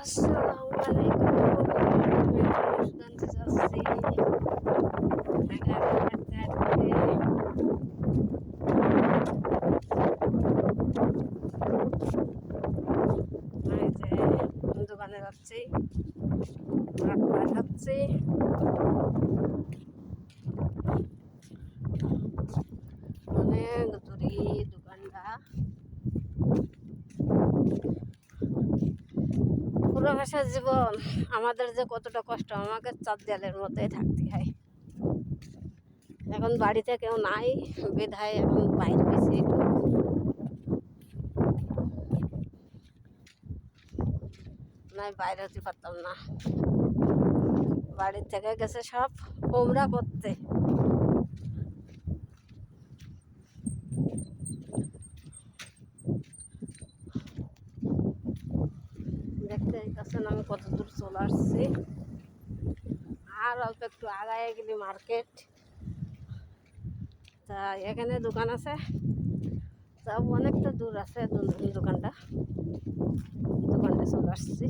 আসসালামু আলাইকুম। ওষুধ আনতে যাচ্ছি। হাঁটতে হাঁটতে এই যে দোকানে যাচ্ছি, ভাত করে খাচ্ছি। অনেক দূরে দোকানটা। পুরো ভাষার জীবন আমাদের যে কতটা কষ্ট, আমাকে চার দেয়ালের মধ্যেই থাকতে হয়। এখন বাড়িতে কেউ নাই, বিধায় এখন বাইরে বেশি একটু নাই, বাইরে হতে পারতাম না। বাড়ির থেকে গেছে সব ওমরা করতে। দেখতে পাচ্ছেন আমি কত দূর চলে আসছি। আর অল্প একটু আগায় গেলি মার্কেট, তা এখানে দোকান আছে, সব অনেকটা দূর আছে দোকানটা চলে আসছি।